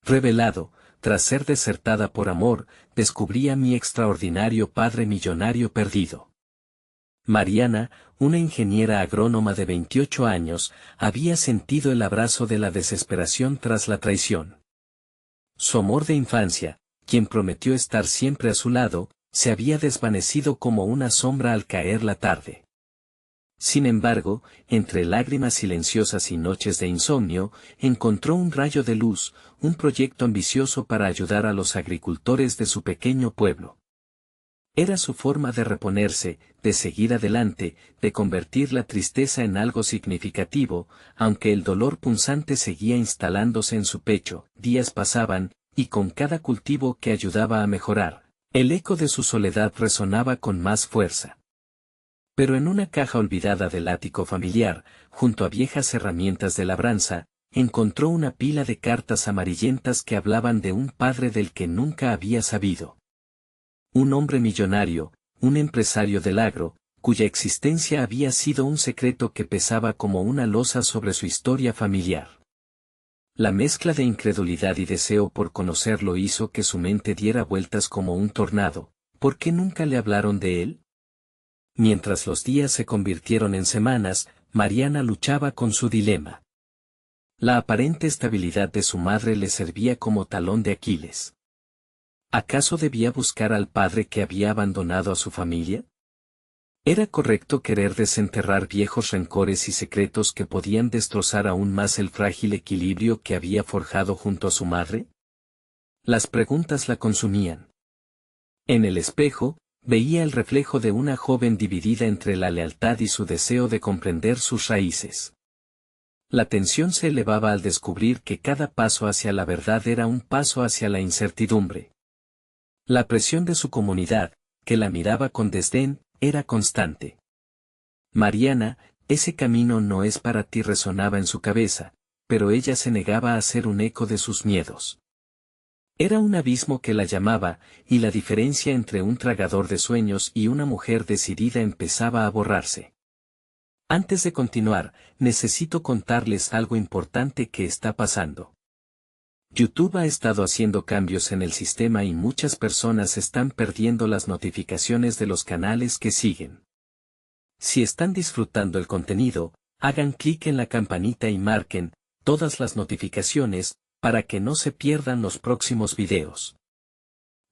Revelado, tras ser desertada por amor, descubrí a mi extraordinario padre millonario perdido. Mariana, una ingeniera agrónoma de 28 años, había sentido el abrazo de la desesperación tras la traición. Su amor de infancia, quien prometió estar siempre a su lado, se había desvanecido como una sombra al caer la tarde. Sin embargo, entre lágrimas silenciosas y noches de insomnio, encontró un rayo de luz, un proyecto ambicioso para ayudar a los agricultores de su pequeño pueblo. Era su forma de reponerse, de seguir adelante, de convertir la tristeza en algo significativo, aunque el dolor punzante seguía instalándose en su pecho. Días pasaban, y con cada cultivo que ayudaba a mejorar, el eco de su soledad resonaba con más fuerza. Pero en una caja olvidada del ático familiar, junto a viejas herramientas de labranza, encontró una pila de cartas amarillentas que hablaban de un padre del que nunca había sabido. Un hombre millonario, un empresario del agro, cuya existencia había sido un secreto que pesaba como una losa sobre su historia familiar. La mezcla de incredulidad y deseo por conocerlo hizo que su mente diera vueltas como un tornado. ¿Por qué nunca le hablaron de él? Mientras los días se convirtieron en semanas, Mariana luchaba con su dilema. La aparente estabilidad de su madre le servía como talón de Aquiles. ¿Acaso debía buscar al padre que había abandonado a su familia? ¿Era correcto querer desenterrar viejos rencores y secretos que podían destrozar aún más el frágil equilibrio que había forjado junto a su madre? Las preguntas la consumían. En el espejo, veía el reflejo de una joven dividida entre la lealtad y su deseo de comprender sus raíces. La tensión se elevaba al descubrir que cada paso hacia la verdad era un paso hacia la incertidumbre. La presión de su comunidad, que la miraba con desdén, era constante. Mariana, ese camino no es para ti, resonaba en su cabeza, pero ella se negaba a ser un eco de sus miedos. Era un abismo que la llamaba, y la diferencia entre un tragador de sueños y una mujer decidida empezaba a borrarse. Antes de continuar, necesito contarles algo importante que está pasando. YouTube ha estado haciendo cambios en el sistema y muchas personas están perdiendo las notificaciones de los canales que siguen. Si están disfrutando el contenido, hagan clic en la campanita y marquen todas las notificaciones para que no se pierdan los próximos videos.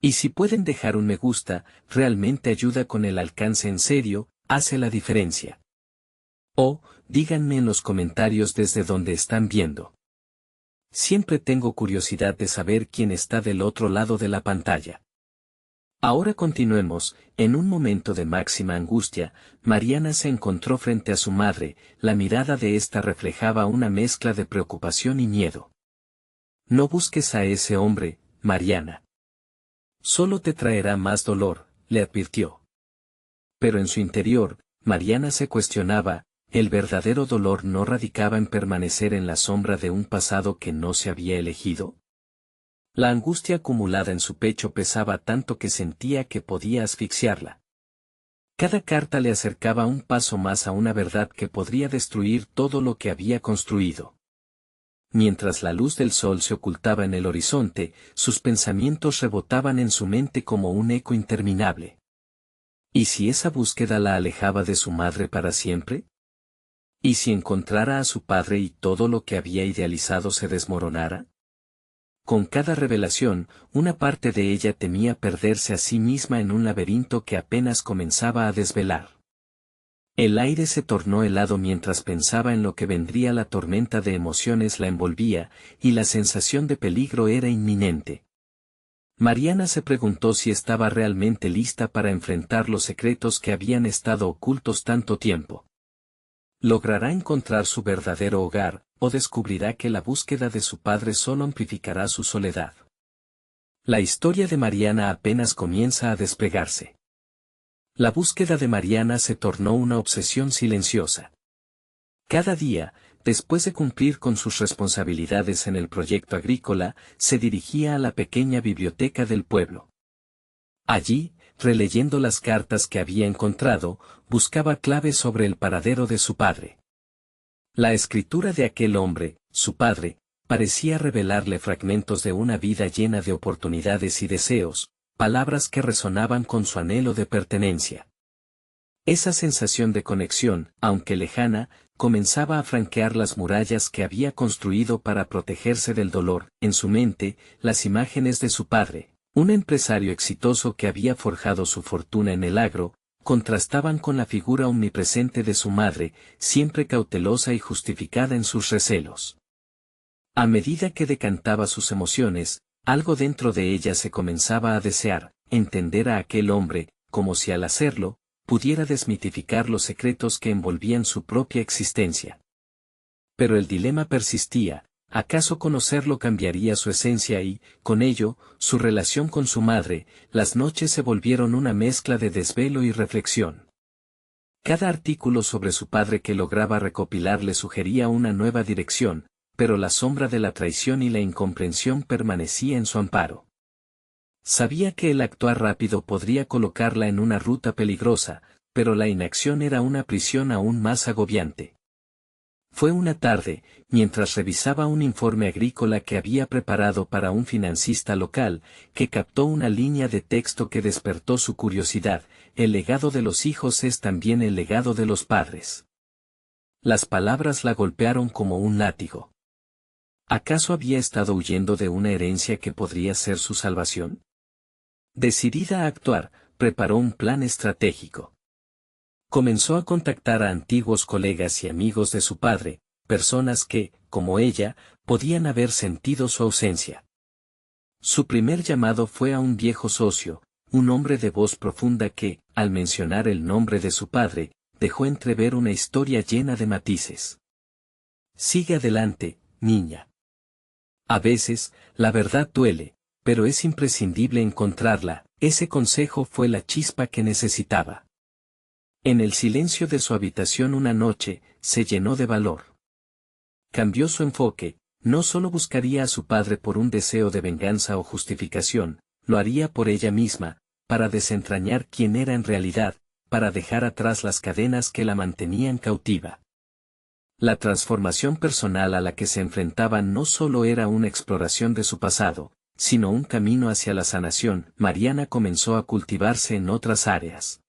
Y si pueden dejar un me gusta, realmente ayuda con el alcance, en serio, hace la diferencia. O, díganme en los comentarios desde donde están viendo. Siempre tengo curiosidad de saber quién está del otro lado de la pantalla. Ahora continuemos. En un momento de máxima angustia, Mariana se encontró frente a su madre. La mirada de ésta reflejaba una mezcla de preocupación y miedo. No busques a ese hombre, Mariana. Solo te traerá más dolor, le advirtió. Pero en su interior, Mariana se cuestionaba. El verdadero dolor no radicaba en permanecer en la sombra de un pasado que no se había elegido. La angustia acumulada en su pecho pesaba tanto que sentía que podía asfixiarla. Cada carta le acercaba un paso más a una verdad que podría destruir todo lo que había construido. Mientras la luz del sol se ocultaba en el horizonte, sus pensamientos rebotaban en su mente como un eco interminable. ¿Y si esa búsqueda la alejaba de su madre para siempre? ¿Y si encontrara a su padre y todo lo que había idealizado se desmoronara? Con cada revelación, una parte de ella temía perderse a sí misma en un laberinto que apenas comenzaba a desvelar. El aire se tornó helado mientras pensaba en lo que vendría. La tormenta de emociones la envolvía, y la sensación de peligro era inminente. Mariana se preguntó si estaba realmente lista para enfrentar los secretos que habían estado ocultos tanto tiempo. ¿Logrará encontrar su verdadero hogar, o descubrirá que la búsqueda de su padre solo amplificará su soledad? La historia de Mariana apenas comienza a despegarse. La búsqueda de Mariana se tornó una obsesión silenciosa. Cada día, después de cumplir con sus responsabilidades en el proyecto agrícola, se dirigía a la pequeña biblioteca del pueblo. Allí, releyendo las cartas que había encontrado, buscaba claves sobre el paradero de su padre. La escritura de aquel hombre, su padre, parecía revelarle fragmentos de una vida llena de oportunidades y deseos, palabras que resonaban con su anhelo de pertenencia. Esa sensación de conexión, aunque lejana, comenzaba a franquear las murallas que había construido para protegerse del dolor. En su mente, las imágenes de su padre, un empresario exitoso que había forjado su fortuna en el agro, contrastaban con la figura omnipresente de su madre, siempre cautelosa y justificada en sus recelos. A medida que decantaba sus emociones, algo dentro de ella se comenzaba a desear, entender a aquel hombre, como si al hacerlo, pudiera desmitificar los secretos que envolvían su propia existencia. Pero el dilema persistía: ¿acaso conocerlo cambiaría su esencia y, con ello, su relación con su madre? Las noches se volvieron una mezcla de desvelo y reflexión. Cada artículo sobre su padre que lograba recopilar le sugería una nueva dirección, pero la sombra de la traición y la incomprensión permanecía en su amparo. Sabía que el actuar rápido podría colocarla en una ruta peligrosa, pero la inacción era una prisión aún más agobiante. Fue una tarde, mientras revisaba un informe agrícola que había preparado para un financista local, que captó una línea de texto que despertó su curiosidad: el legado de los hijos es también el legado de los padres. Las palabras la golpearon como un látigo. ¿Acaso había estado huyendo de una herencia que podría ser su salvación? Decidida a actuar, preparó un plan estratégico. Comenzó a contactar a antiguos colegas y amigos de su padre, personas que, como ella, podían haber sentido su ausencia. Su primer llamado fue a un viejo socio, un hombre de voz profunda que, al mencionar el nombre de su padre, dejó entrever una historia llena de matices. Sigue adelante, niña. A veces, la verdad duele, pero es imprescindible encontrarla. Ese consejo fue la chispa que necesitaba. En el silencio de su habitación una noche, se llenó de valor. Cambió su enfoque: no solo buscaría a su padre por un deseo de venganza o justificación, lo haría por ella misma, para desentrañar quién era en realidad, para dejar atrás las cadenas que la mantenían cautiva. La transformación personal a la que se enfrentaba no solo era una exploración de su pasado, sino un camino hacia la sanación. Mariana comenzó a cultivarse en otras áreas.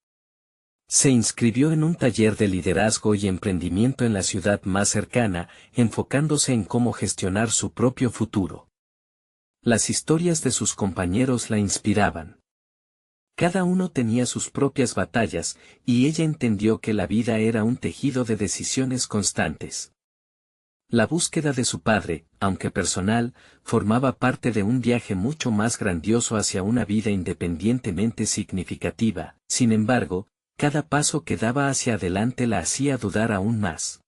Se inscribió en un taller de liderazgo y emprendimiento en la ciudad más cercana, enfocándose en cómo gestionar su propio futuro. Las historias de sus compañeros la inspiraban. Cada uno tenía sus propias batallas, y ella entendió que la vida era un tejido de decisiones constantes. La búsqueda de su padre, aunque personal, formaba parte de un viaje mucho más grandioso hacia una vida independientemente significativa. Sin embargo, cada paso que daba hacia adelante la hacía dudar aún más.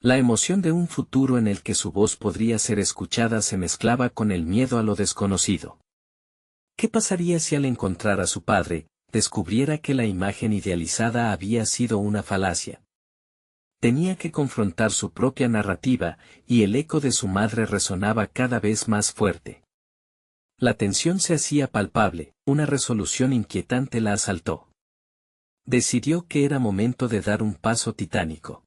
La emoción de un futuro en el que su voz podría ser escuchada se mezclaba con el miedo a lo desconocido. ¿Qué pasaría si al encontrar a su padre, descubriera que la imagen idealizada había sido una falacia? Tenía que confrontar su propia narrativa, y el eco de su madre resonaba cada vez más fuerte. La tensión se hacía palpable, una resolución inquietante la asaltó. Decidió que era momento de dar un paso titánico.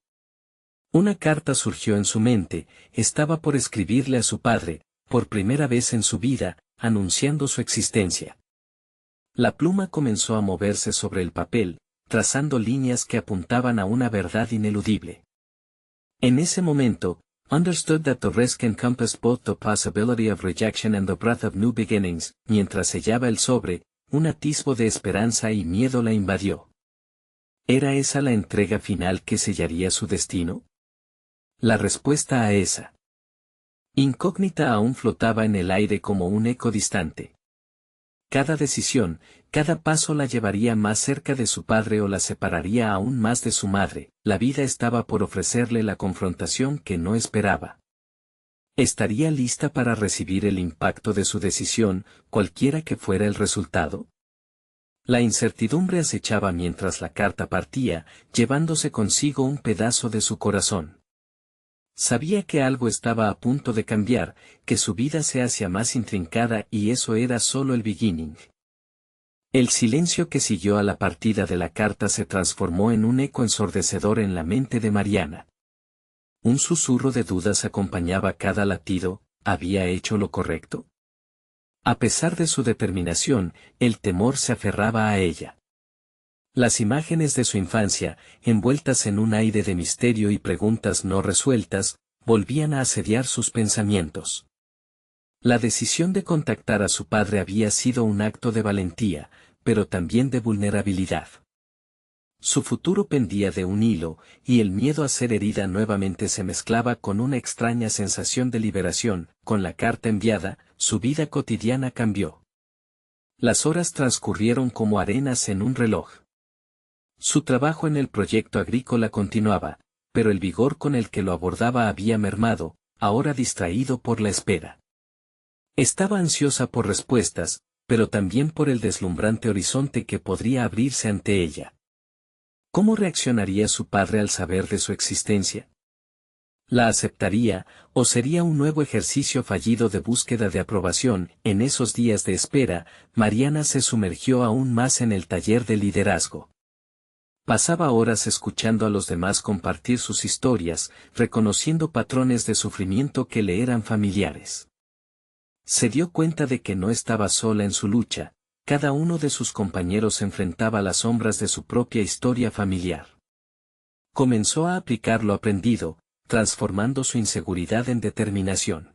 Una carta surgió en su mente: estaba por escribirle a su padre, por primera vez en su vida, anunciando su existencia. La pluma comenzó a moverse sobre el papel, trazando líneas que apuntaban a una verdad ineludible. En ese momento, understood that the risk encompassed both the possibility of rejection and the breath of new beginnings. Mientras sellaba el sobre, un atisbo de esperanza y miedo la invadió. ¿Era esa la entrega final que sellaría su destino? La respuesta a esa incógnita aún flotaba en el aire como un eco distante. Cada decisión, cada paso la llevaría más cerca de su padre o la separaría aún más de su madre. La vida estaba por ofrecerle la confrontación que no esperaba. ¿Estaría lista para recibir el impacto de su decisión, cualquiera que fuera el resultado? La incertidumbre acechaba mientras la carta partía, llevándose consigo un pedazo de su corazón. Sabía que algo estaba a punto de cambiar, que su vida se hacía más intrincada, y eso era solo el beginning. El silencio que siguió a la partida de la carta se transformó en un eco ensordecedor en la mente de Mariana. Un susurro de dudas acompañaba cada latido. ¿Había hecho lo correcto? A pesar de su determinación, el temor se aferraba a ella. Las imágenes de su infancia, envueltas en un aire de misterio y preguntas no resueltas, volvían a asediar sus pensamientos. La decisión de contactar a su padre había sido un acto de valentía, pero también de vulnerabilidad. Su futuro pendía de un hilo, y el miedo a ser herida nuevamente se mezclaba con una extraña sensación de liberación. Con la carta enviada, su vida cotidiana cambió. Las horas transcurrieron como arenas en un reloj. Su trabajo en el proyecto agrícola continuaba, pero el vigor con el que lo abordaba había mermado, ahora distraído por la espera. Estaba ansiosa por respuestas, pero también por el deslumbrante horizonte que podría abrirse ante ella. ¿Cómo reaccionaría su padre al saber de su existencia? ¿La aceptaría, o sería un nuevo ejercicio fallido de búsqueda de aprobación? En esos días de espera, Mariana se sumergió aún más en el taller de liderazgo. Pasaba horas escuchando a los demás compartir sus historias, reconociendo patrones de sufrimiento que le eran familiares. Se dio cuenta de que no estaba sola en su lucha. Cada uno de sus compañeros enfrentaba las sombras de su propia historia familiar. Comenzó a aplicar lo aprendido, transformando su inseguridad en determinación.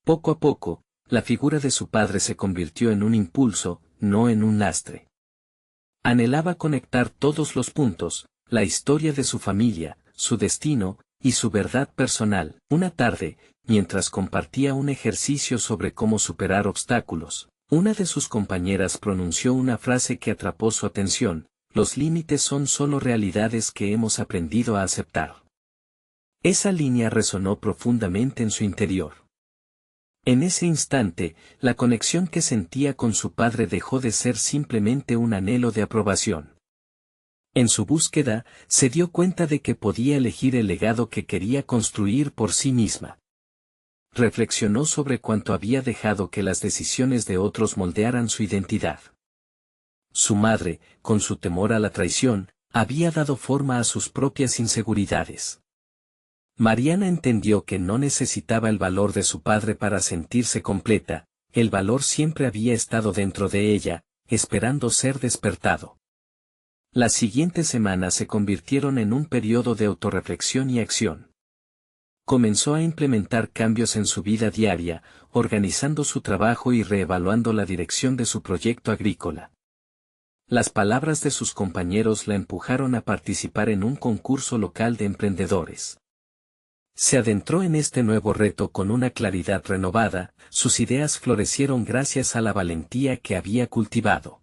Poco a poco, la figura de su padre se convirtió en un impulso, no en un lastre. Anhelaba conectar todos los puntos, la historia de su familia, su destino, y su verdad personal. Una tarde, mientras compartía un ejercicio sobre cómo superar obstáculos, una de sus compañeras pronunció una frase que atrapó su atención: los límites son solo realidades que hemos aprendido a aceptar. Esa línea resonó profundamente en su interior. En ese instante, la conexión que sentía con su padre dejó de ser simplemente un anhelo de aprobación. En su búsqueda, se dio cuenta de que podía elegir el legado que quería construir por sí misma. Reflexionó sobre cuánto había dejado que las decisiones de otros moldearan su identidad. Su madre, con su temor a la traición, había dado forma a sus propias inseguridades. Mariana entendió que no necesitaba el valor de su padre para sentirse completa. El valor siempre había estado dentro de ella, esperando ser despertado. Las siguientes semanas se convirtieron en un periodo de autorreflexión y acción. Comenzó a implementar cambios en su vida diaria, organizando su trabajo y reevaluando la dirección de su proyecto agrícola. Las palabras de sus compañeros la empujaron a participar en un concurso local de emprendedores. Se adentró en este nuevo reto con una claridad renovada. Sus ideas florecieron gracias a la valentía que había cultivado.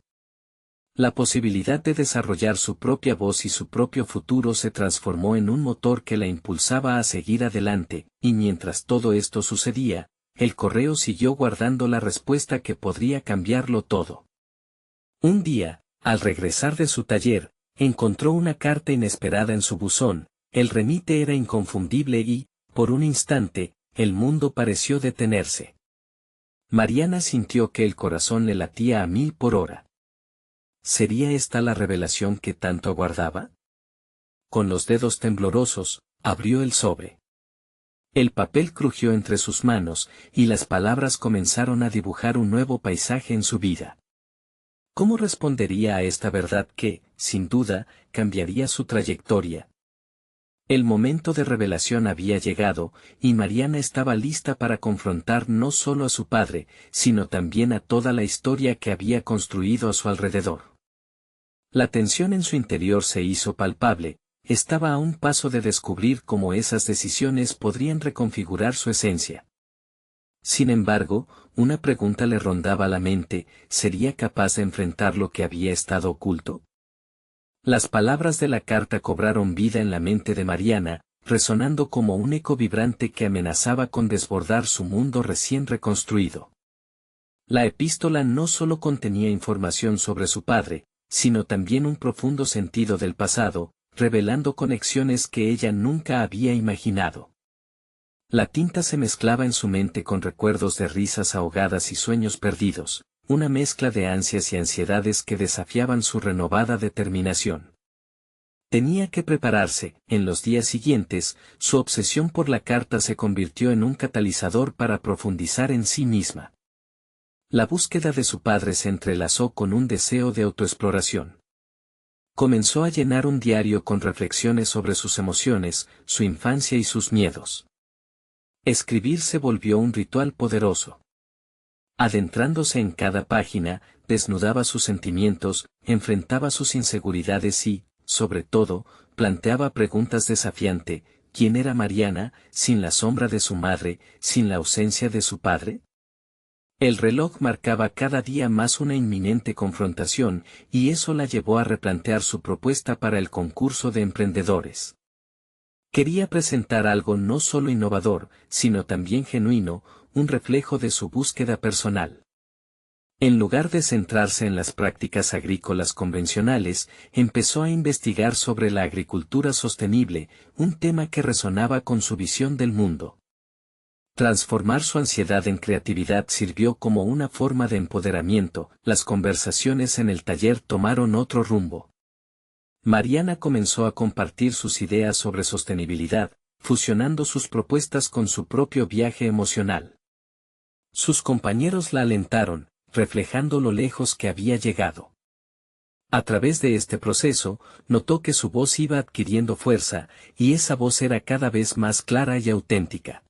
La posibilidad de desarrollar su propia voz y su propio futuro se transformó en un motor que la impulsaba a seguir adelante, y mientras todo esto sucedía, el correo siguió guardando la respuesta que podría cambiarlo todo. Un día, al regresar de su taller, encontró una carta inesperada en su buzón. El remite era inconfundible y, por un instante, el mundo pareció detenerse. Mariana sintió que el corazón le latía a 1000 por hora. ¿Sería esta la revelación que tanto aguardaba? Con los dedos temblorosos, abrió el sobre. El papel crujió entre sus manos, y las palabras comenzaron a dibujar un nuevo paisaje en su vida. ¿Cómo respondería a esta verdad que, sin duda, cambiaría su trayectoria? El momento de revelación había llegado, y Mariana estaba lista para confrontar no solo a su padre, sino también a toda la historia que había construido a su alrededor. La tensión en su interior se hizo palpable. Estaba a un paso de descubrir cómo esas decisiones podrían reconfigurar su esencia. Sin embargo, una pregunta le rondaba la mente: ¿sería capaz de enfrentar lo que había estado oculto? Las palabras de la carta cobraron vida en la mente de Mariana, resonando como un eco vibrante que amenazaba con desbordar su mundo recién reconstruido. La epístola no solo contenía información sobre su padre, sino también un profundo sentido del pasado, revelando conexiones que ella nunca había imaginado. La tinta se mezclaba en su mente con recuerdos de risas ahogadas y sueños perdidos, una mezcla de ansias y ansiedades que desafiaban su renovada determinación. Tenía que prepararse. En los días siguientes, su obsesión por la carta se convirtió en un catalizador para profundizar en sí misma. La búsqueda de su padre se entrelazó con un deseo de autoexploración. Comenzó a llenar un diario con reflexiones sobre sus emociones, su infancia y sus miedos. Escribir se volvió un ritual poderoso. Adentrándose en cada página, desnudaba sus sentimientos, enfrentaba sus inseguridades y, sobre todo, planteaba preguntas desafiantes. ¿Quién era Mariana, sin la sombra de su madre, sin la ausencia de su padre? El reloj marcaba cada día más una inminente confrontación, y eso la llevó a replantear su propuesta para el concurso de emprendedores. Quería presentar algo no solo innovador, sino también genuino, un reflejo de su búsqueda personal. En lugar de centrarse en las prácticas agrícolas convencionales, empezó a investigar sobre la agricultura sostenible, un tema que resonaba con su visión del mundo. Transformar su ansiedad en creatividad sirvió como una forma de empoderamiento. Las conversaciones en el taller tomaron otro rumbo. Mariana comenzó a compartir sus ideas sobre sostenibilidad, fusionando sus propuestas con su propio viaje emocional. Sus compañeros la alentaron, reflejando lo lejos que había llegado. A través de este proceso, notó que su voz iba adquiriendo fuerza, y esa voz era cada vez más clara y auténtica.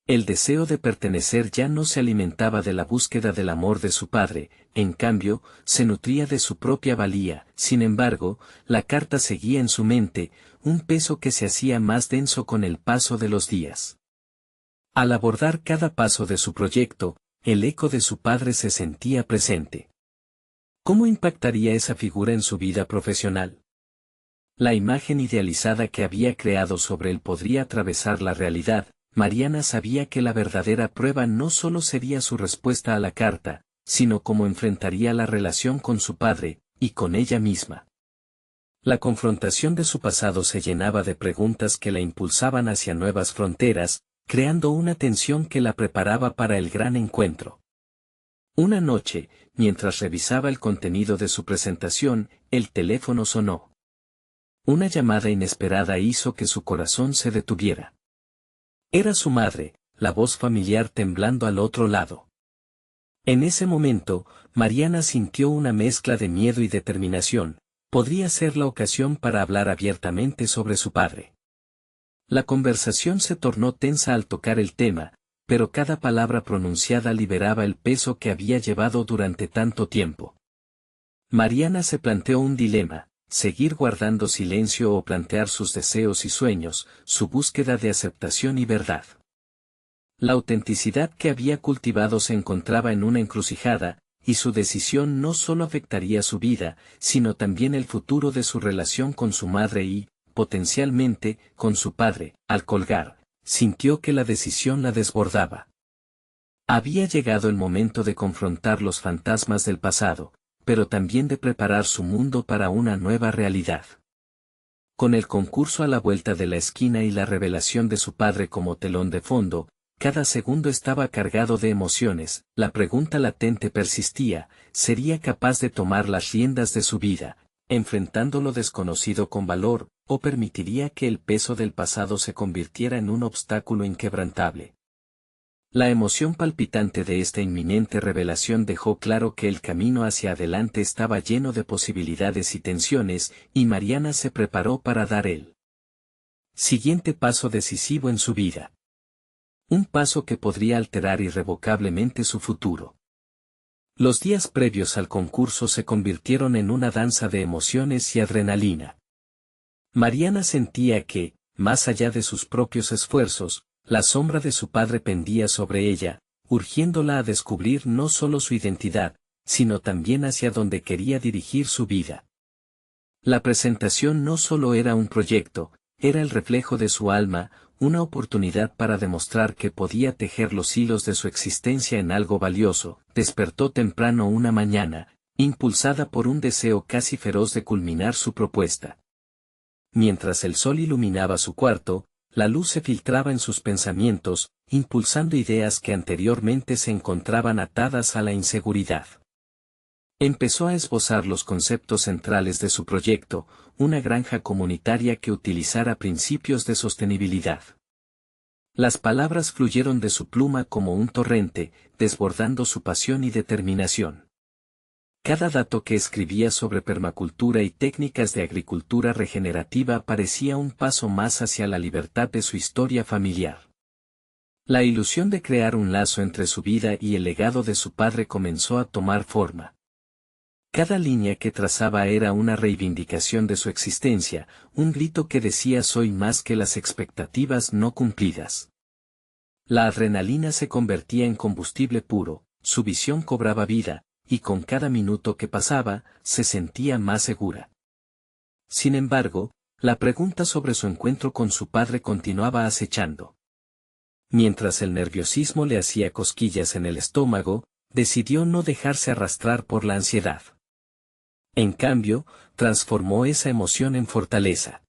El deseo de pertenecer ya no se alimentaba de la búsqueda del amor de su padre, en cambio, se nutría de su propia valía. Sin embargo, la carta seguía en su mente, un peso que se hacía más denso con el paso de los días. Al abordar cada paso de su proyecto, el eco de su padre se sentía presente. ¿Cómo impactaría esa figura en su vida profesional? La imagen idealizada que había creado sobre él podría atravesar la realidad. Mariana sabía que la verdadera prueba no solo sería su respuesta a la carta, sino cómo enfrentaría la relación con su padre, y con ella misma. La confrontación de su pasado se llenaba de preguntas que la impulsaban hacia nuevas fronteras, creando una tensión que la preparaba para el gran encuentro. Una noche, mientras revisaba el contenido de su presentación, el teléfono sonó. Una llamada inesperada hizo que su corazón se detuviera. Era su madre, la voz familiar temblando al otro lado. En ese momento, Mariana sintió una mezcla de miedo y determinación. Podría ser la ocasión para hablar abiertamente sobre su padre. La conversación se tornó tensa al tocar el tema, pero cada palabra pronunciada liberaba el peso que había llevado durante tanto tiempo. Mariana se planteó un dilema: seguir guardando silencio o plantear sus deseos y sueños, su búsqueda de aceptación y verdad. La autenticidad que había cultivado se encontraba en una encrucijada, y su decisión no solo afectaría su vida, sino también el futuro de su relación con su madre y, potencialmente, con su padre. Al colgar, sintió que la decisión la desbordaba. Había llegado el momento de confrontar los fantasmas del pasado, pero también de preparar su mundo para una nueva realidad. Con el concurso a la vuelta de la esquina y la revelación de su padre como telón de fondo, cada segundo estaba cargado de emociones. La pregunta latente persistía: ¿sería capaz de tomar las riendas de su vida, enfrentando lo desconocido con valor, o permitiría que el peso del pasado se convirtiera en un obstáculo inquebrantable? La emoción palpitante de esta inminente revelación dejó claro que el camino hacia adelante estaba lleno de posibilidades y tensiones, y Mariana se preparó para dar el siguiente paso decisivo en su vida. Un paso que podría alterar irrevocablemente su futuro. Los días previos al concurso se convirtieron en una danza de emociones y adrenalina. Mariana sentía que, más allá de sus propios esfuerzos, la sombra de su padre pendía sobre ella, urgiéndola a descubrir no solo su identidad, sino también hacia dónde quería dirigir su vida. La presentación no solo era un proyecto, era el reflejo de su alma, una oportunidad para demostrar que podía tejer los hilos de su existencia en algo valioso. Despertó temprano una mañana, impulsada por un deseo casi feroz de culminar su propuesta. Mientras el sol iluminaba su cuarto, la luz se filtraba en sus pensamientos, impulsando ideas que anteriormente se encontraban atadas a la inseguridad. Empezó a esbozar los conceptos centrales de su proyecto, una granja comunitaria que utilizara principios de sostenibilidad. Las palabras fluyeron de su pluma como un torrente, desbordando su pasión y determinación. Cada dato que escribía sobre permacultura y técnicas de agricultura regenerativa parecía un paso más hacia la libertad de su historia familiar. La ilusión de crear un lazo entre su vida y el legado de su padre comenzó a tomar forma. Cada línea que trazaba era una reivindicación de su existencia, un grito que decía soy más que las expectativas no cumplidas. La adrenalina se convertía en combustible puro, su visión cobraba vida, y con cada minuto que pasaba, se sentía más segura. Sin embargo, la pregunta sobre su encuentro con su padre continuaba acechando. Mientras el nerviosismo le hacía cosquillas en el estómago, decidió no dejarse arrastrar por la ansiedad. En cambio, transformó esa emoción en fortaleza.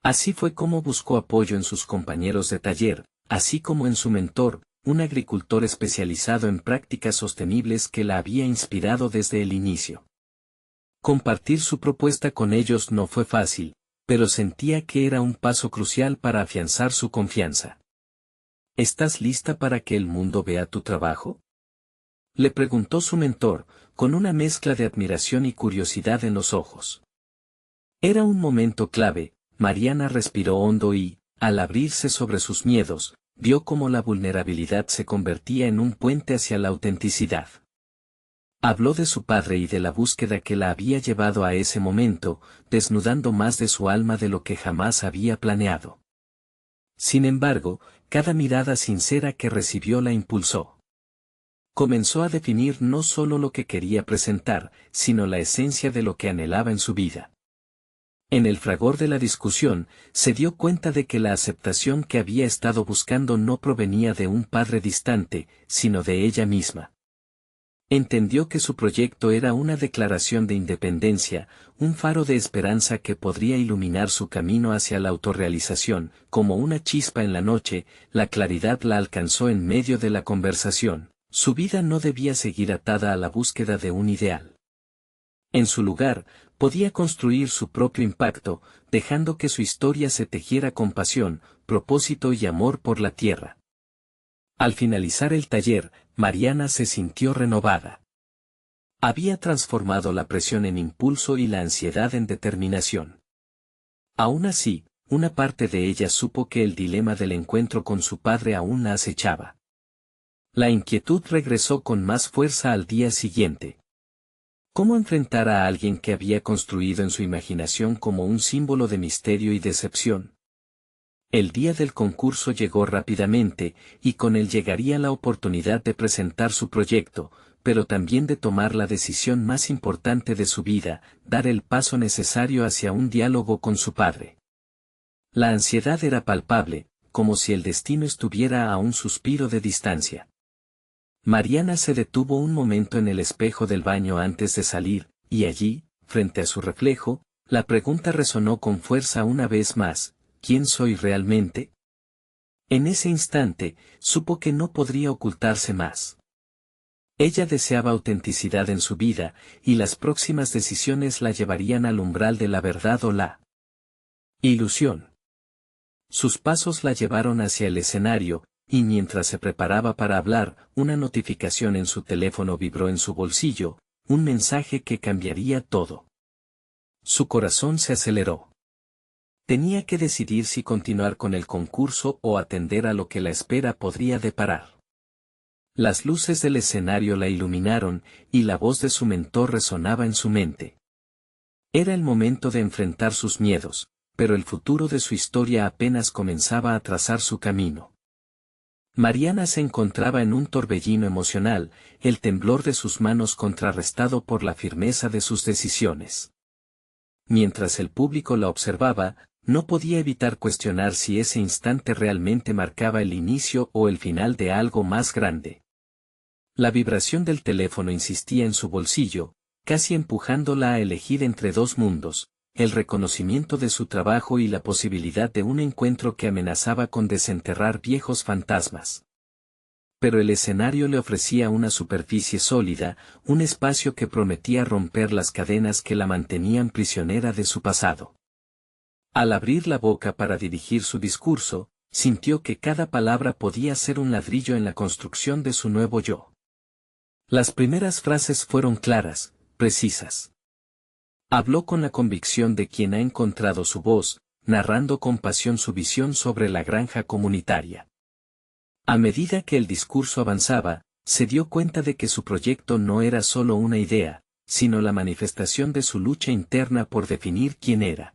Así fue como buscó apoyo en sus compañeros de taller, así como en su mentor, un agricultor especializado en prácticas sostenibles que la había inspirado desde el inicio. Compartir su propuesta con ellos no fue fácil, pero sentía que era un paso crucial para afianzar su confianza. ¿Estás lista para que el mundo vea tu trabajo?, le preguntó su mentor, con una mezcla de admiración y curiosidad en los ojos. Era un momento clave. Mariana respiró hondo y, al abrirse sobre sus miedos, vio cómo la vulnerabilidad se convertía en un puente hacia la autenticidad. Habló de su padre y de la búsqueda que la había llevado a ese momento, desnudando más de su alma de lo que jamás había planeado. Sin embargo, cada mirada sincera que recibió la impulsó. Comenzó a definir no solo lo que quería presentar, sino la esencia de lo que anhelaba en su vida. En el fragor de la discusión, se dio cuenta de que la aceptación que había estado buscando no provenía de un padre distante, sino de ella misma. Entendió que su proyecto era una declaración de independencia, un faro de esperanza que podría iluminar su camino hacia la autorrealización. Como una chispa en la noche, la claridad la alcanzó en medio de la conversación. Su vida no debía seguir atada a la búsqueda de un ideal. En su lugar, podía construir su propio impacto, dejando que su historia se tejiera con pasión, propósito y amor por la tierra. Al finalizar el taller, Mariana se sintió renovada. Había transformado la presión en impulso y la ansiedad en determinación. Aún así, una parte de ella supo que el dilema del encuentro con su padre aún la acechaba. La inquietud regresó con más fuerza al día siguiente. ¿Cómo enfrentar a alguien que había construido en su imaginación como un símbolo de misterio y decepción? El día del concurso llegó rápidamente, y con él llegaría la oportunidad de presentar su proyecto, pero también de tomar la decisión más importante de su vida, dar el paso necesario hacia un diálogo con su padre. La ansiedad era palpable, como si el destino estuviera a un suspiro de distancia. Mariana se detuvo un momento en el espejo del baño antes de salir, y allí, frente a su reflejo, la pregunta resonó con fuerza una vez más: ¿quién soy realmente? En ese instante, supo que no podría ocultarse más. Ella deseaba autenticidad en su vida, y las próximas decisiones la llevarían al umbral de la verdad o la ilusión. Sus pasos la llevaron hacia el escenario, y mientras se preparaba para hablar, una notificación en su teléfono vibró en su bolsillo, un mensaje que cambiaría todo. Su corazón se aceleró. Tenía que decidir si continuar con el concurso o atender a lo que la espera podría deparar. Las luces del escenario la iluminaron, y la voz de su mentor resonaba en su mente. Era el momento de enfrentar sus miedos, pero el futuro de su historia apenas comenzaba a trazar su camino. Mariana se encontraba en un torbellino emocional, el temblor de sus manos contrarrestado por la firmeza de sus decisiones. Mientras el público la observaba, no podía evitar cuestionar si ese instante realmente marcaba el inicio o el final de algo más grande. La vibración del teléfono insistía en su bolsillo, casi empujándola a elegir entre dos mundos: el reconocimiento de su trabajo y la posibilidad de un encuentro que amenazaba con desenterrar viejos fantasmas. Pero el escenario le ofrecía una superficie sólida, un espacio que prometía romper las cadenas que la mantenían prisionera de su pasado. Al abrir la boca para dirigir su discurso, sintió que cada palabra podía ser un ladrillo en la construcción de su nuevo yo. Las primeras frases fueron claras, precisas. Habló con la convicción de quien ha encontrado su voz, narrando con pasión su visión sobre la granja comunitaria. A medida que el discurso avanzaba, se dio cuenta de que su proyecto no era solo una idea, sino la manifestación de su lucha interna por definir quién era.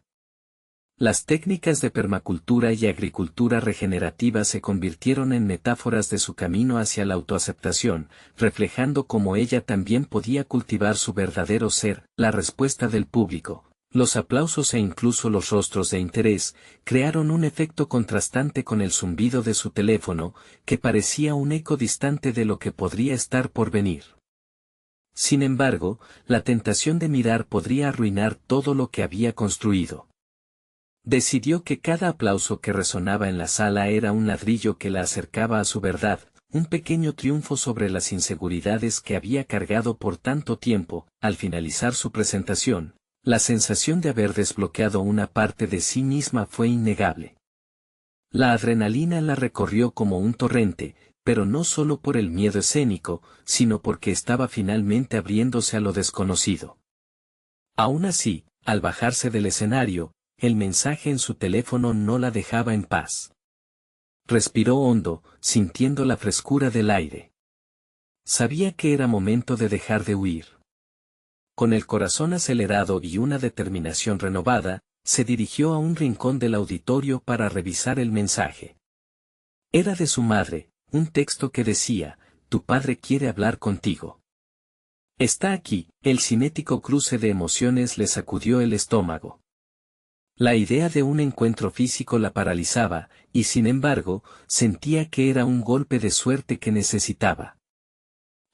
Las técnicas de permacultura y agricultura regenerativa se convirtieron en metáforas de su camino hacia la autoaceptación, reflejando cómo ella también podía cultivar su verdadero ser. La respuesta del público, los aplausos e incluso los rostros de interés, crearon un efecto contrastante con el zumbido de su teléfono, que parecía un eco distante de lo que podría estar por venir. Sin embargo, la tentación de mirar podría arruinar todo lo que había construido. Decidió que cada aplauso que resonaba en la sala era un ladrillo que la acercaba a su verdad, un pequeño triunfo sobre las inseguridades que había cargado por tanto tiempo. Al finalizar su presentación, la sensación de haber desbloqueado una parte de sí misma fue innegable. La adrenalina la recorrió como un torrente, pero no solo por el miedo escénico, sino porque estaba finalmente abriéndose a lo desconocido. Aún así, al bajarse del escenario, el mensaje en su teléfono no la dejaba en paz. Respiró hondo, sintiendo la frescura del aire. Sabía que era momento de dejar de huir. Con el corazón acelerado y una determinación renovada, se dirigió a un rincón del auditorio para revisar el mensaje. Era de su madre, un texto que decía: «Tu padre quiere hablar contigo». Está aquí. El cinético cruce de emociones le sacudió el estómago. La idea de un encuentro físico la paralizaba, y sin embargo, sentía que era un golpe de suerte que necesitaba.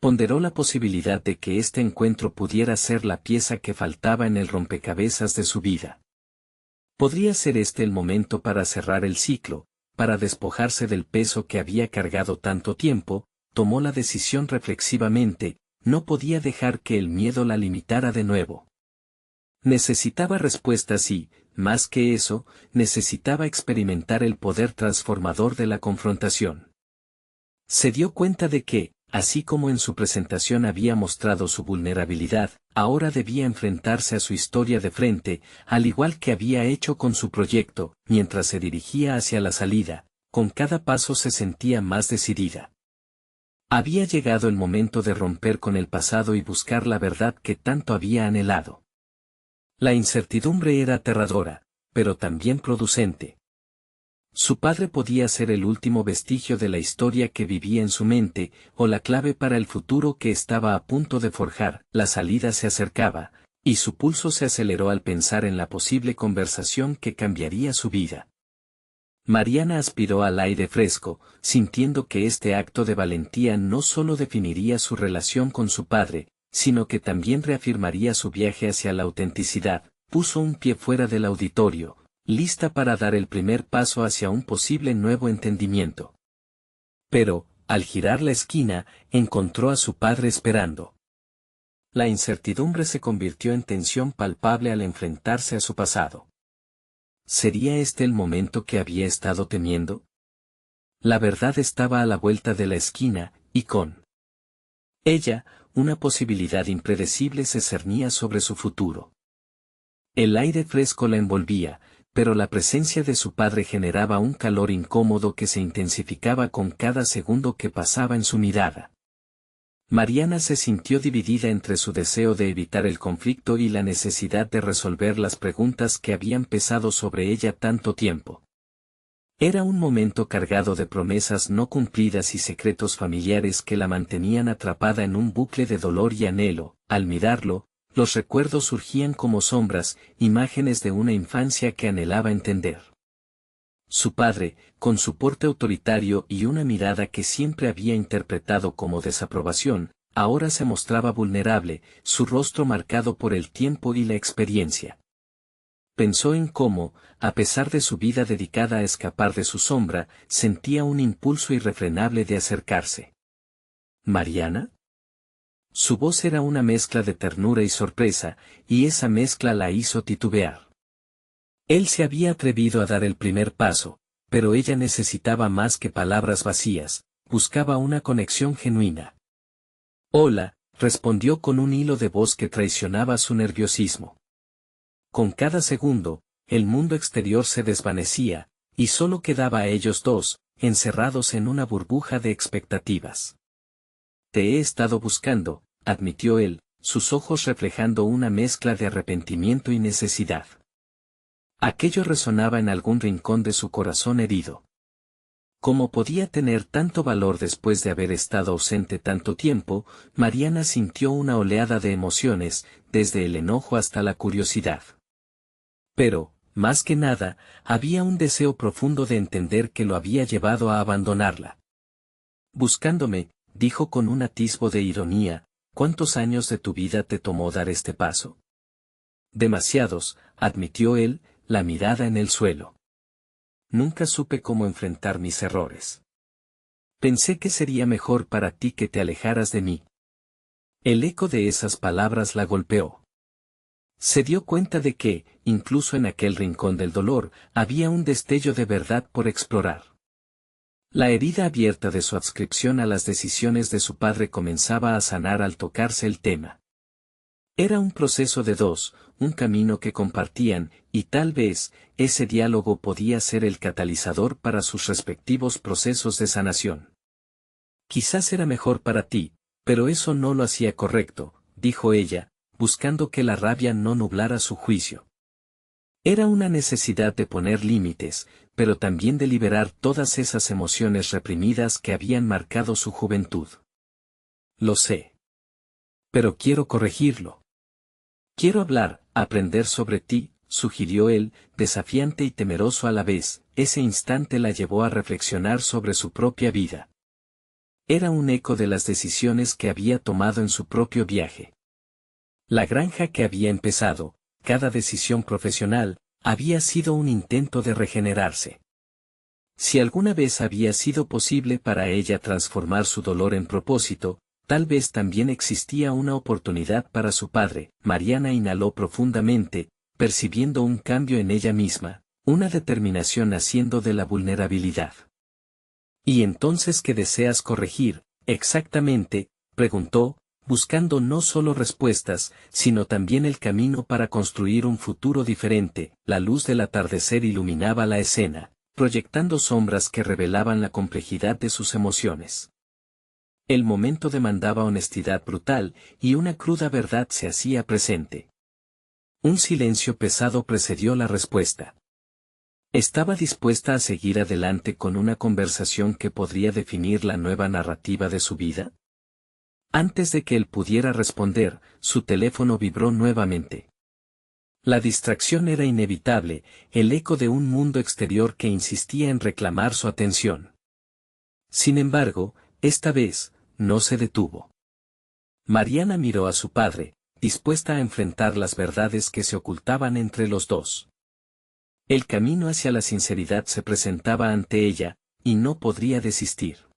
Ponderó la posibilidad de que este encuentro pudiera ser la pieza que faltaba en el rompecabezas de su vida. Podría ser este el momento para cerrar el ciclo, para despojarse del peso que había cargado tanto tiempo. Tomó la decisión reflexivamente, no podía dejar que el miedo la limitara de nuevo. Necesitaba respuestas y, más que eso, necesitaba experimentar el poder transformador de la confrontación. Se dio cuenta de que, así como en su presentación había mostrado su vulnerabilidad, ahora debía enfrentarse a su historia de frente, al igual que había hecho con su proyecto. Mientras se dirigía hacia la salida, con cada paso se sentía más decidida. Había llegado el momento de romper con el pasado y buscar la verdad que tanto había anhelado. La incertidumbre era aterradora, pero también producente. Su padre podía ser el último vestigio de la historia que vivía en su mente, o la clave para el futuro que estaba a punto de forjar. La salida se acercaba, y su pulso se aceleró al pensar en la posible conversación que cambiaría su vida. Mariana aspiró al aire fresco, sintiendo que este acto de valentía no solo definiría su relación con su padre, sino que también reafirmaría su viaje hacia la autenticidad. Puso un pie fuera del auditorio, lista para dar el primer paso hacia un posible nuevo entendimiento. Pero, al girar la esquina, encontró a su padre esperando. La incertidumbre se convirtió en tensión palpable al enfrentarse a su pasado. ¿Sería este el momento que había estado temiendo? La verdad estaba a la vuelta de la esquina, y con ella, una posibilidad impredecible se cernía sobre su futuro. El aire fresco la envolvía, pero la presencia de su padre generaba un calor incómodo que se intensificaba con cada segundo que pasaba en su mirada. Mariana se sintió dividida entre su deseo de evitar el conflicto y la necesidad de resolver las preguntas que habían pesado sobre ella tanto tiempo. Era un momento cargado de promesas no cumplidas y secretos familiares que la mantenían atrapada en un bucle de dolor y anhelo. Al mirarlo, los recuerdos surgían como sombras, imágenes de una infancia que anhelaba entender. Su padre, con su porte autoritario y una mirada que siempre había interpretado como desaprobación, ahora se mostraba vulnerable, su rostro marcado por el tiempo y la experiencia. Pensó en cómo, a pesar de su vida dedicada a escapar de su sombra, sentía un impulso irrefrenable de acercarse. ¿Mariana? Su voz era una mezcla de ternura y sorpresa, y esa mezcla la hizo titubear. Él se había atrevido a dar el primer paso, pero ella necesitaba más que palabras vacías, buscaba una conexión genuina. Hola, respondió con un hilo de voz que traicionaba su nerviosismo. Con cada segundo, el mundo exterior se desvanecía, y solo quedaba a ellos dos, encerrados en una burbuja de expectativas. Te he estado buscando, admitió él, sus ojos reflejando una mezcla de arrepentimiento y necesidad. Aquello resonaba en algún rincón de su corazón herido. ¿Cómo podía tener tanto valor después de haber estado ausente tanto tiempo? Mariana sintió una oleada de emociones, desde el enojo hasta la curiosidad. Pero, más que nada, había un deseo profundo de entender que lo había llevado a abandonarla. Buscándome, dijo con un atisbo de ironía, ¿cuántos años de tu vida te tomó dar este paso? Demasiados, admitió él, la mirada en el suelo. Nunca supe cómo enfrentar mis errores. Pensé que sería mejor para ti que te alejaras de mí. El eco de esas palabras la golpeó. Se dio cuenta de que, incluso en aquel rincón del dolor, había un destello de verdad por explorar. La herida abierta de su adscripción a las decisiones de su padre comenzaba a sanar al tocarse el tema. Era un proceso de dos, un camino que compartían, y tal vez, ese diálogo podía ser el catalizador para sus respectivos procesos de sanación. Quizás era mejor para ti, pero eso no lo hacía correcto, dijo ella, buscando que la rabia no nublara su juicio. Era una necesidad de poner límites, pero también de liberar todas esas emociones reprimidas que habían marcado su juventud. Lo sé. Pero quiero corregirlo. Quiero hablar, aprender sobre ti, sugirió él, desafiante y temeroso a la vez. Ese instante la llevó a reflexionar sobre su propia vida. Era un eco de las decisiones que había tomado en su propio viaje. La granja que había empezado, cada decisión profesional, había sido un intento de regenerarse. Si alguna vez había sido posible para ella transformar su dolor en propósito, tal vez también existía una oportunidad para su padre. Mariana inhaló profundamente, percibiendo un cambio en ella misma, una determinación naciendo de la vulnerabilidad. ¿Y entonces qué deseas corregir, exactamente?, preguntó, buscando no solo respuestas, sino también el camino para construir un futuro diferente. La luz del atardecer iluminaba la escena, proyectando sombras que revelaban la complejidad de sus emociones. El momento demandaba honestidad brutal, y una cruda verdad se hacía presente. Un silencio pesado precedió la respuesta. ¿Estaba dispuesta a seguir adelante con una conversación que podría definir la nueva narrativa de su vida? Antes de que él pudiera responder, su teléfono vibró nuevamente. La distracción era inevitable, el eco de un mundo exterior que insistía en reclamar su atención. Sin embargo, esta vez, no se detuvo. Mariana miró a su padre, dispuesta a enfrentar las verdades que se ocultaban entre los dos. El camino hacia la sinceridad se presentaba ante ella, y no podría desistir.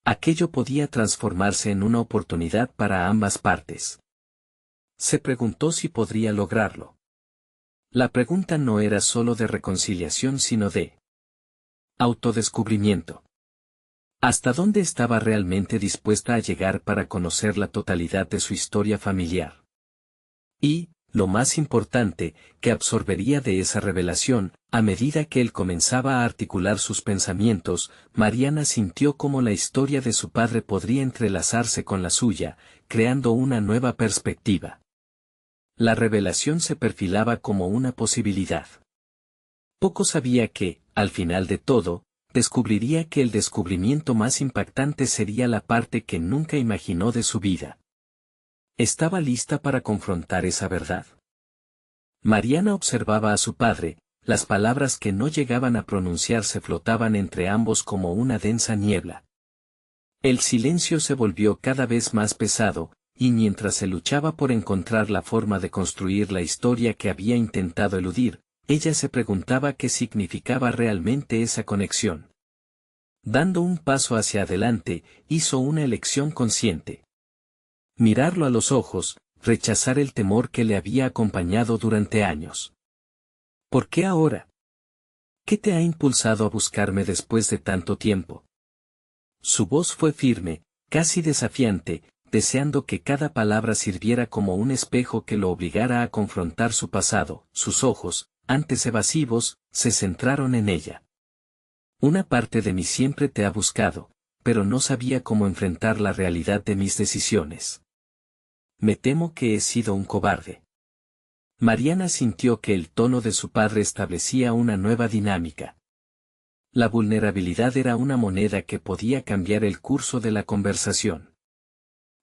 Aquello podía transformarse en una oportunidad para ambas partes. Se preguntó si podría lograrlo. La pregunta no era solo de reconciliación sino de autodescubrimiento. ¿Hasta dónde estaba realmente dispuesta a llegar para conocer la totalidad de su historia familiar? Y, lo más importante, que absorbería de esa revelación. A medida que él comenzaba a articular sus pensamientos, Mariana sintió cómo la historia de su padre podría entrelazarse con la suya, creando una nueva perspectiva. La revelación se perfilaba como una posibilidad. Poco sabía que, al final de todo, descubriría que el descubrimiento más impactante sería la parte que nunca imaginó de su vida. ¿Estaba lista para confrontar esa verdad? Mariana observaba a su padre, las palabras que no llegaban a pronunciarse flotaban entre ambos como una densa niebla. El silencio se volvió cada vez más pesado, y mientras se luchaba por encontrar la forma de construir la historia que había intentado eludir, ella se preguntaba qué significaba realmente esa conexión. Dando un paso hacia adelante, hizo una elección consciente. Mirarlo a los ojos, rechazar el temor que le había acompañado durante años. ¿Por qué ahora? ¿Qué te ha impulsado a buscarme después de tanto tiempo? Su voz fue firme, casi desafiante, deseando que cada palabra sirviera como un espejo que lo obligara a confrontar su pasado. Sus ojos, antes evasivos, se centraron en ella. Una parte de mí siempre te ha buscado, pero no sabía cómo enfrentar la realidad de mis decisiones. Me temo que he sido un cobarde. Mariana sintió que el tono de su padre establecía una nueva dinámica. La vulnerabilidad era una moneda que podía cambiar el curso de la conversación.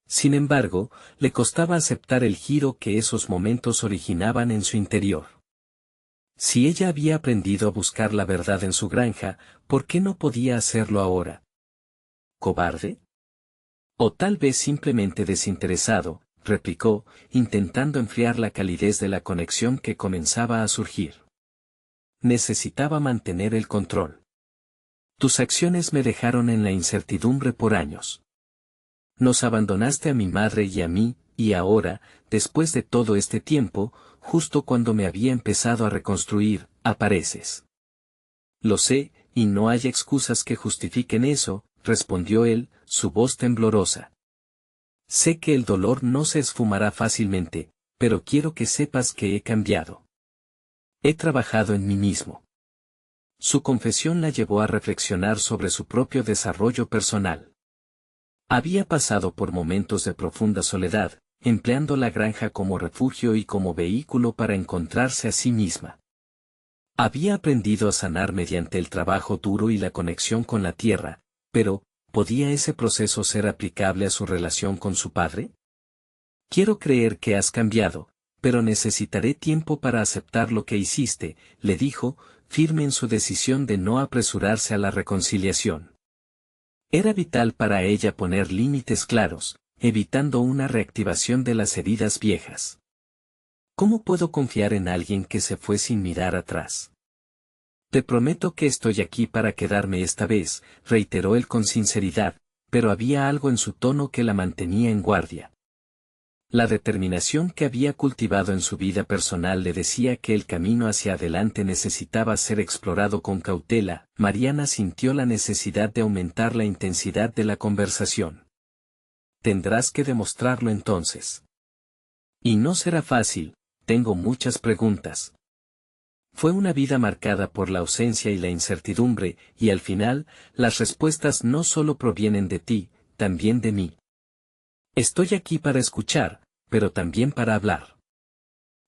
Sin embargo, le costaba aceptar el giro que esos momentos originaban en su interior. Si ella había aprendido a buscar la verdad en su granja, ¿por qué no podía hacerlo ahora? ¿Cobarde? O tal vez simplemente desinteresado, replicó, intentando enfriar la calidez de la conexión que comenzaba a surgir. Necesitaba mantener el control. Tus acciones me dejaron en la incertidumbre por años. Nos abandonaste a mi madre y a mí, y ahora, después de todo este tiempo, justo cuando me había empezado a reconstruir, apareces. Lo sé, y no hay excusas que justifiquen eso, respondió él, su voz temblorosa. Sé que el dolor no se esfumará fácilmente, pero quiero que sepas que he cambiado. He trabajado en mí mismo. Su confesión la llevó a reflexionar sobre su propio desarrollo personal. Había pasado por momentos de profunda soledad, empleando la granja como refugio y como vehículo para encontrarse a sí misma. Había aprendido a sanar mediante el trabajo duro y la conexión con la tierra, pero, ¿podía ese proceso ser aplicable a su relación con su padre? Quiero creer que has cambiado, pero necesitaré tiempo para aceptar lo que hiciste, le dijo, firme en su decisión de no apresurarse a la reconciliación. Era vital para ella poner límites claros, evitando una reactivación de las heridas viejas. ¿Cómo puedo confiar en alguien que se fue sin mirar atrás? Te prometo que estoy aquí para quedarme esta vez, reiteró él con sinceridad, pero había algo en su tono que la mantenía en guardia. La determinación que había cultivado en su vida personal le decía que el camino hacia adelante necesitaba ser explorado con cautela. Mariana sintió la necesidad de aumentar la intensidad de la conversación. Tendrás que demostrarlo entonces. Y no será fácil, tengo muchas preguntas. Fue una vida marcada por la ausencia y la incertidumbre, y al final, las respuestas no solo provienen de ti, también de mí. Estoy aquí para escuchar, pero también para hablar.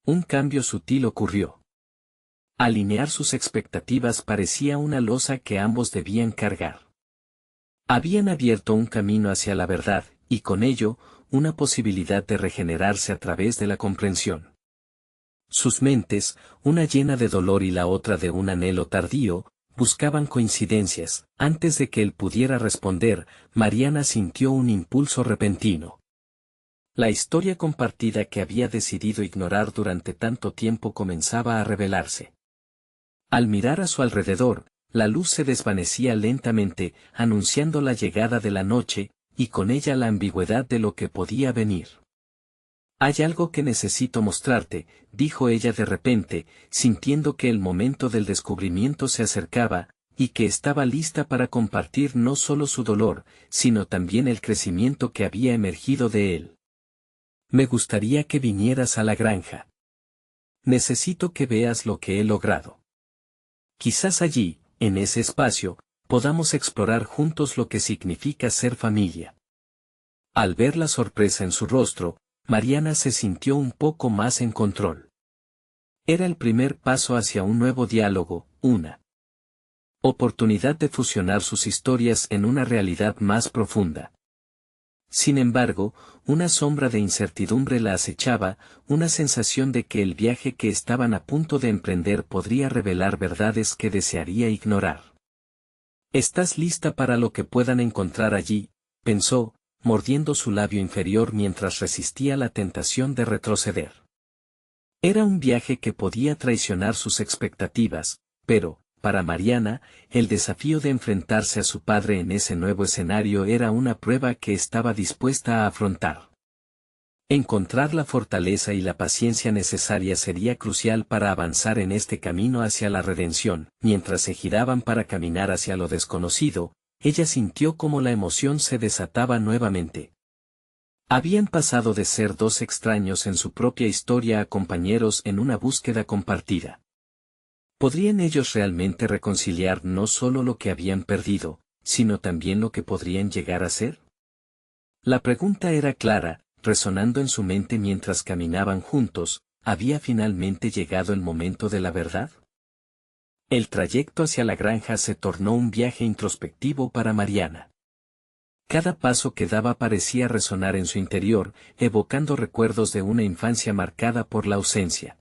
Un cambio sutil ocurrió. Alinear sus expectativas parecía una losa que ambos debían cargar. Habían abierto un camino hacia la verdad, y con ello, una posibilidad de regenerarse a través de la comprensión. Sus mentes, una llena de dolor y la otra de un anhelo tardío, buscaban coincidencias. Antes de que él pudiera responder, Mariana sintió un impulso repentino. La historia compartida que había decidido ignorar durante tanto tiempo comenzaba a revelarse. Al mirar a su alrededor, la luz se desvanecía lentamente, anunciando la llegada de la noche, y con ella la ambigüedad de lo que podía venir. Hay algo que necesito mostrarte, dijo ella de repente, sintiendo que el momento del descubrimiento se acercaba, y que estaba lista para compartir no solo su dolor, sino también el crecimiento que había emergido de él. Me gustaría que vinieras a la granja. Necesito que veas lo que he logrado. Quizás allí, en ese espacio, podamos explorar juntos lo que significa ser familia. Al ver la sorpresa en su rostro, Mariana se sintió un poco más en control. Era el primer paso hacia un nuevo diálogo, una oportunidad de fusionar sus historias en una realidad más profunda. Sin embargo, una sombra de incertidumbre la acechaba, una sensación de que el viaje que estaban a punto de emprender podría revelar verdades que desearía ignorar. «¿Estás lista para lo que puedan encontrar allí?», pensó, mordiendo su labio inferior mientras resistía la tentación de retroceder. Era un viaje que podía traicionar sus expectativas, pero, para Mariana, el desafío de enfrentarse a su padre en ese nuevo escenario era una prueba que estaba dispuesta a afrontar. Encontrar la fortaleza y la paciencia necesaria sería crucial para avanzar en este camino hacia la redención. Mientras se giraban para caminar hacia lo desconocido, ella sintió cómo la emoción se desataba nuevamente. Habían pasado de ser dos extraños en su propia historia a compañeros en una búsqueda compartida. ¿Podrían ellos realmente reconciliar no solo lo que habían perdido, sino también lo que podrían llegar a ser? La pregunta era clara, resonando en su mente mientras caminaban juntos. ¿Había finalmente llegado el momento de la verdad? El trayecto hacia la granja se tornó un viaje introspectivo para Mariana. Cada paso que daba parecía resonar en su interior, evocando recuerdos de una infancia marcada por la ausencia.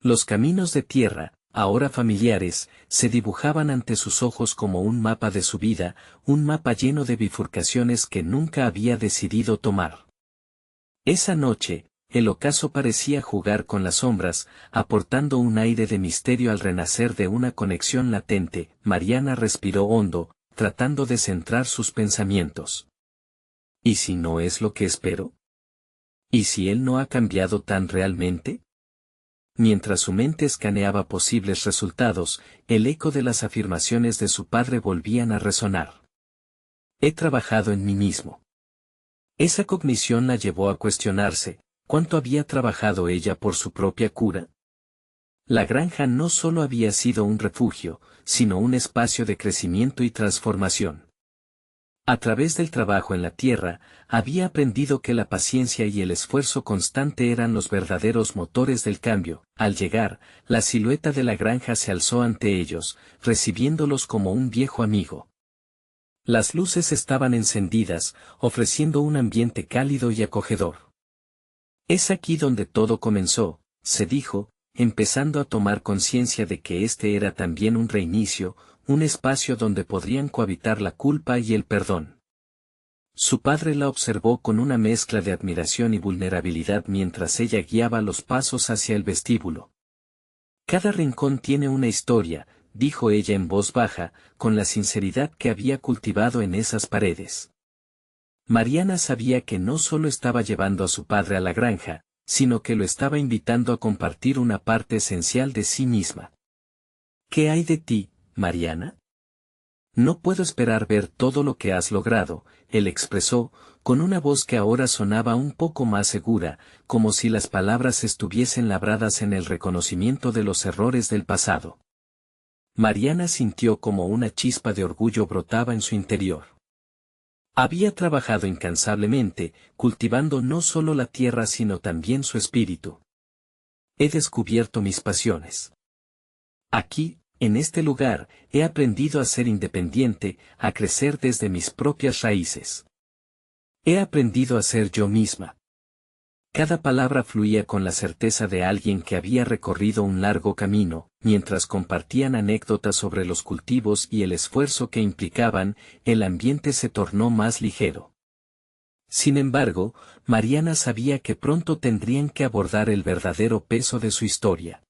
Los caminos de tierra, ahora familiares, se dibujaban ante sus ojos como un mapa de su vida, un mapa lleno de bifurcaciones que nunca había decidido tomar. Esa noche, el ocaso parecía jugar con las sombras, aportando un aire de misterio al renacer de una conexión latente. Mariana respiró hondo, tratando de centrar sus pensamientos. ¿Y si no es lo que espero? ¿Y si él no ha cambiado tan realmente? Mientras su mente escaneaba posibles resultados, el eco de las afirmaciones de su padre volvían a resonar. He trabajado en mí mismo. Esa cognición la llevó a cuestionarse, ¿cuánto había trabajado ella por su propia cura? La granja no solo había sido un refugio, sino un espacio de crecimiento y transformación. A través del trabajo en la tierra, había aprendido que la paciencia y el esfuerzo constante eran los verdaderos motores del cambio. Al llegar, la silueta de la granja se alzó ante ellos, recibiéndolos como un viejo amigo. Las luces estaban encendidas, ofreciendo un ambiente cálido y acogedor. Es aquí donde todo comenzó, se dijo, empezando a tomar conciencia de que este era también un reinicio, un espacio donde podrían cohabitar la culpa y el perdón. Su padre la observó con una mezcla de admiración y vulnerabilidad mientras ella guiaba los pasos hacia el vestíbulo. Cada rincón tiene una historia, dijo ella en voz baja, con la sinceridad que había cultivado en esas paredes. Mariana sabía que no solo estaba llevando a su padre a la granja, sino que lo estaba invitando a compartir una parte esencial de sí misma. ¿Qué hay de ti, Mariana? No puedo esperar ver todo lo que has logrado, él expresó, con una voz que ahora sonaba un poco más segura, como si las palabras estuviesen labradas en el reconocimiento de los errores del pasado. Mariana sintió como una chispa de orgullo brotaba en su interior. Había trabajado incansablemente, cultivando no solo la tierra sino también su espíritu. He descubierto mis pasiones. Aquí, en este lugar, he aprendido a ser independiente, a crecer desde mis propias raíces. He aprendido a ser yo misma. Cada palabra fluía con la certeza de alguien que había recorrido un largo camino, mientras compartían anécdotas sobre los cultivos y el esfuerzo que implicaban, el ambiente se tornó más ligero. Sin embargo, Mariana sabía que pronto tendrían que abordar el verdadero peso de su historia.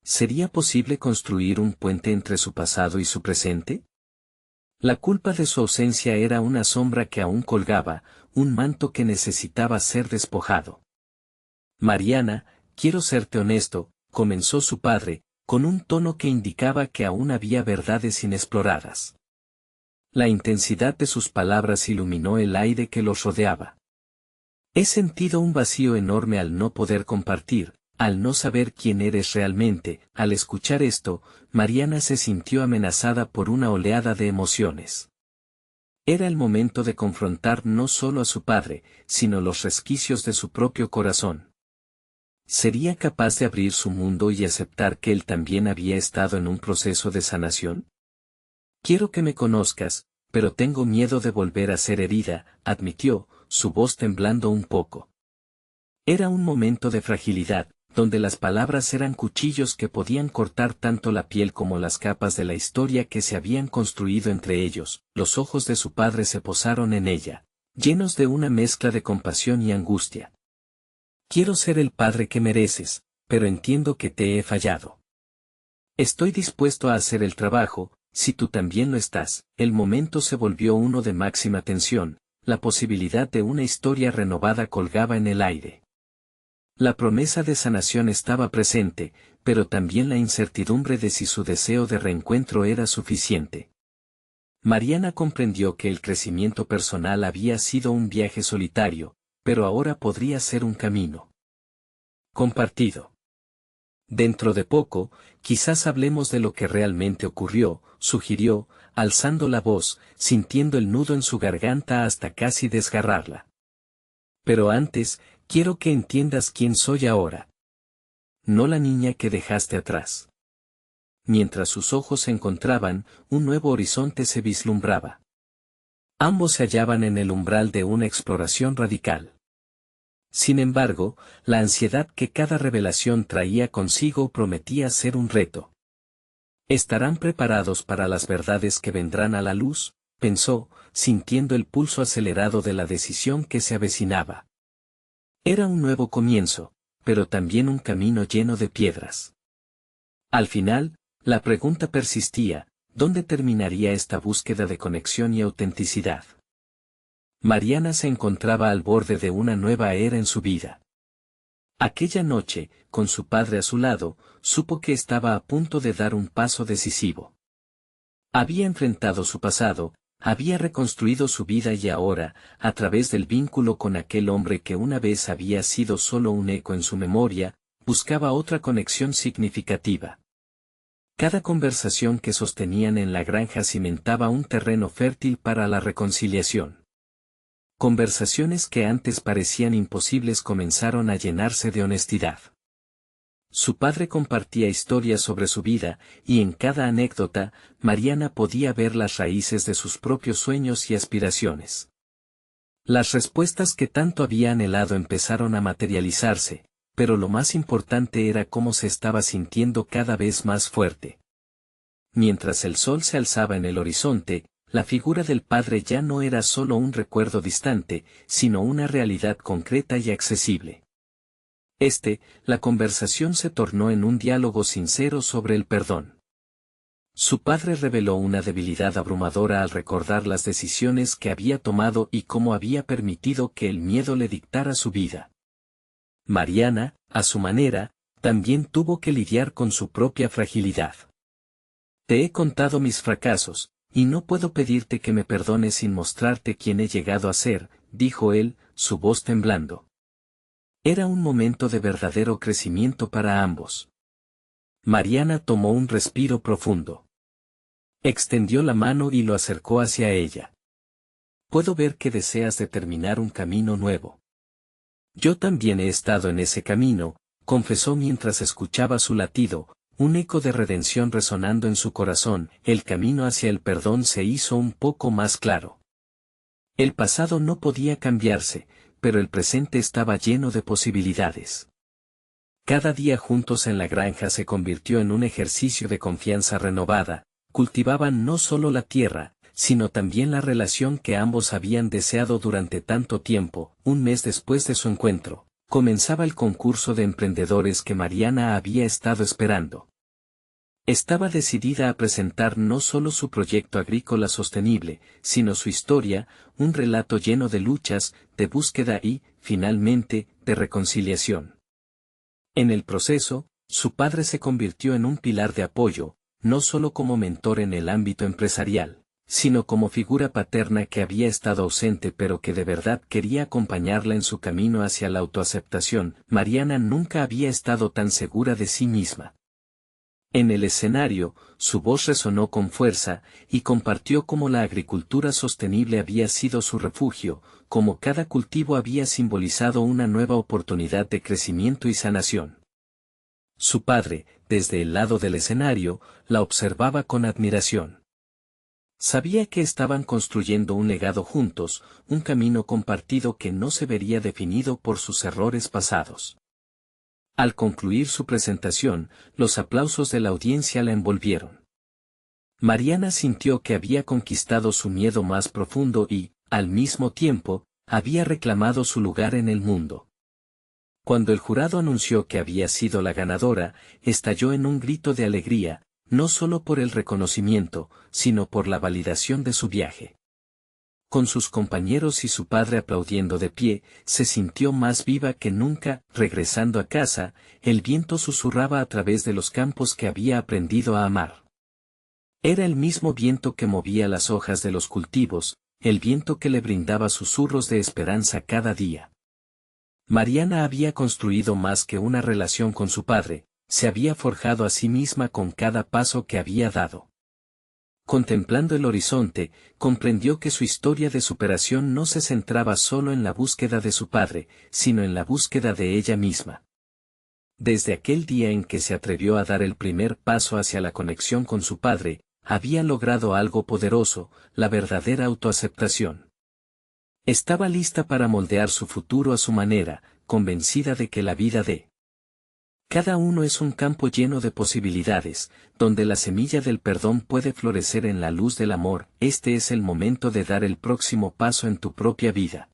¿Sería posible construir un puente entre su pasado y su presente? La culpa de su ausencia era una sombra que aún colgaba, un manto que necesitaba ser despojado. Mariana, quiero serte honesto, comenzó su padre, con un tono que indicaba que aún había verdades inexploradas. La intensidad de sus palabras iluminó el aire que los rodeaba. He sentido un vacío enorme al no poder compartir, al no saber quién eres realmente. Al escuchar esto, Mariana se sintió amenazada por una oleada de emociones. Era el momento de confrontar no solo a su padre, sino los resquicios de su propio corazón. ¿Sería capaz de abrir su mundo y aceptar que él también había estado en un proceso de sanación? Quiero que me conozcas, pero tengo miedo de volver a ser herida, admitió, su voz temblando un poco. Era un momento de fragilidad, donde las palabras eran cuchillos que podían cortar tanto la piel como las capas de la historia que se habían construido entre ellos. Los ojos de su padre se posaron en ella, llenos de una mezcla de compasión y angustia. Quiero ser el padre que mereces, pero entiendo que te he fallado. Estoy dispuesto a hacer el trabajo, si tú también lo estás. El momento se volvió uno de máxima tensión, la posibilidad de una historia renovada colgaba en el aire. La promesa de sanación estaba presente, pero también la incertidumbre de si su deseo de reencuentro era suficiente. Mariana comprendió que el crecimiento personal había sido un viaje solitario, pero ahora podría ser un camino compartido. Dentro de poco, quizás hablemos de lo que realmente ocurrió, sugirió, alzando la voz, sintiendo el nudo en su garganta hasta casi desgarrarla. Pero antes, quiero que entiendas quién soy ahora. No la niña que dejaste atrás. Mientras sus ojos se encontraban, un nuevo horizonte se vislumbraba. Ambos se hallaban en el umbral de una exploración radical. Sin embargo, la ansiedad que cada revelación traía consigo prometía ser un reto. ¿Estarán preparados para las verdades que vendrán a la luz?, pensó, sintiendo el pulso acelerado de la decisión que se avecinaba. Era un nuevo comienzo, pero también un camino lleno de piedras. Al final, la pregunta persistía: ¿dónde terminaría esta búsqueda de conexión y autenticidad? Mariana se encontraba al borde de una nueva era en su vida. Aquella noche, con su padre a su lado, supo que estaba a punto de dar un paso decisivo. Había enfrentado su pasado, había reconstruido su vida y ahora, a través del vínculo con aquel hombre que una vez había sido solo un eco en su memoria, buscaba otra conexión significativa. Cada conversación que sostenían en la granja cimentaba un terreno fértil para la reconciliación. Conversaciones que antes parecían imposibles comenzaron a llenarse de honestidad. Su padre compartía historias sobre su vida, y en cada anécdota, Mariana podía ver las raíces de sus propios sueños y aspiraciones. Las respuestas que tanto había anhelado empezaron a materializarse, pero lo más importante era cómo se estaba sintiendo cada vez más fuerte. Mientras el sol se alzaba en el horizonte, la figura del padre ya no era solo un recuerdo distante, sino una realidad concreta y accesible. La conversación se tornó en un diálogo sincero sobre el perdón. Su padre reveló una debilidad abrumadora al recordar las decisiones que había tomado y cómo había permitido que el miedo le dictara su vida. Mariana, a su manera, también tuvo que lidiar con su propia fragilidad. Te he contado mis fracasos, y no puedo pedirte que me perdones sin mostrarte quién he llegado a ser, dijo él, su voz temblando. Era un momento de verdadero crecimiento para ambos. Mariana tomó un respiro profundo. Extendió la mano y lo acercó hacia ella. Puedo ver que deseas determinar un camino nuevo. Yo también he estado en ese camino, confesó mientras escuchaba su latido, un eco de redención resonando en su corazón. El camino hacia el perdón se hizo un poco más claro. El pasado no podía cambiarse, pero el presente estaba lleno de posibilidades. Cada día juntos en la granja se convirtió en un ejercicio de confianza renovada. Cultivaban no solo la tierra, sino también la relación que ambos habían deseado durante tanto tiempo. Un mes después de su encuentro, comenzaba el concurso de emprendedores que Mariana había estado esperando. Estaba decidida a presentar no solo su proyecto agrícola sostenible, sino su historia, un relato lleno de luchas, de búsqueda y, finalmente, de reconciliación. En el proceso, su padre se convirtió en un pilar de apoyo, no solo como mentor en el ámbito empresarial, sino como figura paterna que había estado ausente pero que de verdad quería acompañarla en su camino hacia la autoaceptación. Mariana nunca había estado tan segura de sí misma. En el escenario, su voz resonó con fuerza, y compartió cómo la agricultura sostenible había sido su refugio, cómo cada cultivo había simbolizado una nueva oportunidad de crecimiento y sanación. Su padre, desde el lado del escenario, la observaba con admiración. Sabía que estaban construyendo un legado juntos, un camino compartido que no se vería definido por sus errores pasados. Al concluir su presentación, los aplausos de la audiencia la envolvieron. Mariana sintió que había conquistado su miedo más profundo y, al mismo tiempo, había reclamado su lugar en el mundo. Cuando el jurado anunció que había sido la ganadora, estalló en un grito de alegría. no solo por el reconocimiento, sino por la validación de su viaje. Con sus compañeros y su padre aplaudiendo de pie, se sintió más viva que nunca. Regresando a casa, el viento susurraba a través de los campos que había aprendido a amar. Era el mismo viento que movía las hojas de los cultivos, el viento que le brindaba susurros de esperanza cada día. Mariana había construido más que una relación con su padre, se había forjado a sí misma con cada paso que había dado. Contemplando el horizonte, comprendió que su historia de superación no se centraba solo en la búsqueda de su padre, sino en la búsqueda de ella misma. Desde aquel día en que se atrevió a dar el primer paso hacia la conexión con su padre, había logrado algo poderoso, la verdadera autoaceptación. Estaba lista para moldear su futuro a su manera, convencida de que la vida de cada uno es un campo lleno de posibilidades, donde la semilla del perdón puede florecer en la luz del amor. Este es el momento de dar el próximo paso en tu propia vida.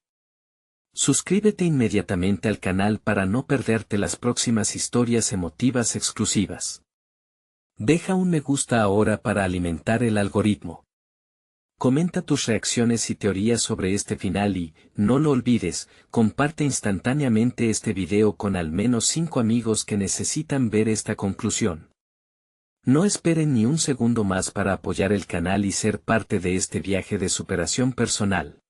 Suscríbete inmediatamente al canal para no perderte las próximas historias emotivas exclusivas. Deja un me gusta ahora para alimentar el algoritmo. Comenta tus reacciones y teorías sobre este final y, no lo olvides, comparte instantáneamente este video con al menos 5 amigos que necesitan ver esta conclusión. No esperen ni un segundo más para apoyar el canal y ser parte de este viaje de superación personal.